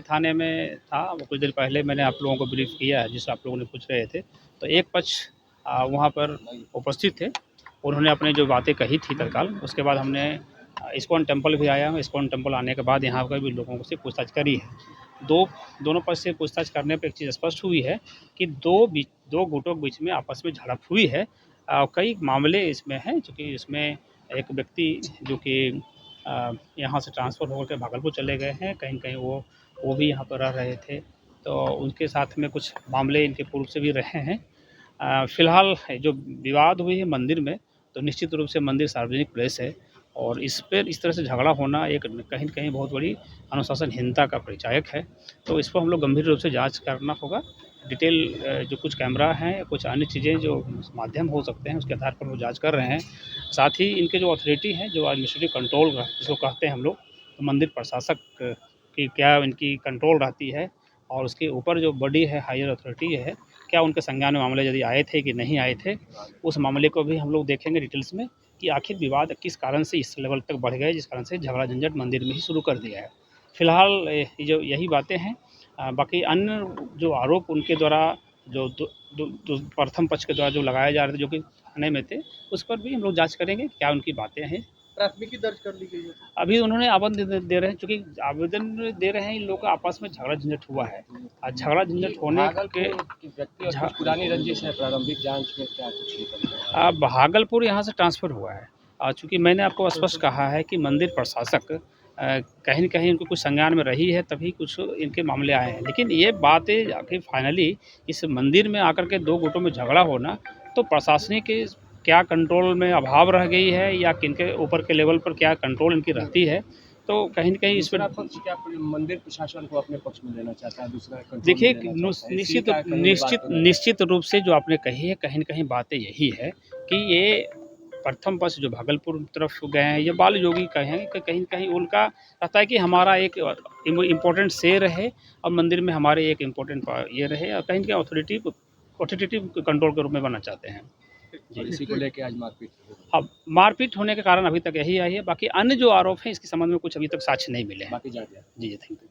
थाने में था, वो कुछ देर पहले मैंने आप लोगों को ब्रीफ किया है, जिससे आप लोगों ने पूछ रहे थे। तो एक पक्ष वहाँ पर उपस्थित थे, उन्होंने अपनी जो बातें कही थी तत्काल। उसके बाद हमने इस्कॉन टेम्पल भी आया। इस्कॉन टेम्पल आने के बाद यहाँ पर भी लोगों से पूछताछ करी है। दोनों पक्ष से पूछताछ करने पर एक चीज़ स्पष्ट हुई है कि दो गुटों के बीच में आपस में झड़प हुई है। कई मामले इसमें हैं, चूँकि इसमें एक व्यक्ति जो कि यहाँ से ट्रांसफ़र होकर भागलपुर चले गए हैं, कहीं-कहीं वो भी यहाँ पर रह रहे थे, तो उनके साथ में कुछ मामले इनके पूर्व से भी रहे हैं। फ़िलहाल जो विवाद हुई है मंदिर में, तो निश्चित रूप से मंदिर सार्वजनिक प्लेस है और इस पर इस तरह से झगड़ा होना एक कहीं न कहीं बहुत बड़ी अनुशासनहीनता का परिचायक है। तो इसको हम लोग गंभीर रूप से जाँच करना होगा। डिटेल जो कुछ कैमरा हैं, कुछ अन्य चीज़ें जो माध्यम हो सकते हैं, उसके आधार पर वो जाँच कर रहे हैं। साथ ही इनके जो अथॉरिटी हैं, जो एडमिनिस्ट्रेटिव कंट्रोल जिसको कहते हैं हम लोग, तो मंदिर प्रशासक की क्या इनकी कंट्रोल रहती है और उसके ऊपर जो बॉडी है, हायर अथॉरिटी है, क्या उनके संज्ञान में मामले यदि आए थे कि नहीं आए थे, उस मामले को भी हम लोग देखेंगे डिटेल्स में कि आखिर विवाद किस कारण से इस लेवल तक बढ़ गए, जिस कारण से झगड़ा झंझट मंदिर में ही शुरू कर दिया है। फिलहाल जो यही बातें हैं। बाकी अन्य जो आरोप उनके द्वारा जो प्रथम पक्ष के द्वारा जो लगाए जा रहे थे, जो कि थाने में थे, उस पर भी हम लोग जाँच करेंगे क्या उनकी बातें हैं। प्राथमिकी दर्ज कर ली गई है। अभी उन्होंने आवेदन दे रहे हैं, चूँकि आवेदन दे रहे हैं, इन लोगों का आपस में झगड़ा झंझट हुआ है। झगड़ा झंझट होने के व्यक्ति और कुछ पुरानी रंजिश है, प्रारंभिक जांच में क्या कुछ निकल रहा है? भागलपुर यहाँ से ट्रांसफ़र हुआ है। चूँकि मैंने आपको स्पष्ट कहा है कि मंदिर प्रशासक कहीं न कहीं इनको कुछ संज्ञान में रही है, तभी कुछ इनके मामले आए हैं। लेकिन ये बातें आखिर फाइनली इस मंदिर में आकर के 2 गुटों में झगड़ा होना, तो प्रशासनिक क्या कंट्रोल में अभाव रह गई है या किनके ऊपर के लेवल पर क्या कंट्रोल इनकी रहती है, तो कहीं न कहीं इस पर पक्ष क्या मंदिर प्रशासन को अपने पक्ष में लेना चाहता है, दूसरा देखिए निश्चित रूप से जो आपने कही है, कहीं न कहीं बातें यही है कि ये प्रथम पक्ष जो भागलपुर तरफ गए हैं, ये बाल योगी कहें कि कहीं न कहीं उनका रहता है कि हमारा एक इम्पोर्टेंट से रहे और मंदिर में हमारे एक इम्पोर्टेंट ये रहे और कहीं न कहीं ऑथोरिटेटिव कंट्रोल के रूप में बनना चाहते हैं। जी, इसी को लेके आज मारपीट। अब मारपीट होने के कारण अभी तक यही आई है। बाकी अन्य जो आरोप हैं, इसके संबंध में कुछ अभी तक साक्ष्य नहीं मिले हैं। बाकी जांच। जी, थैंक यू।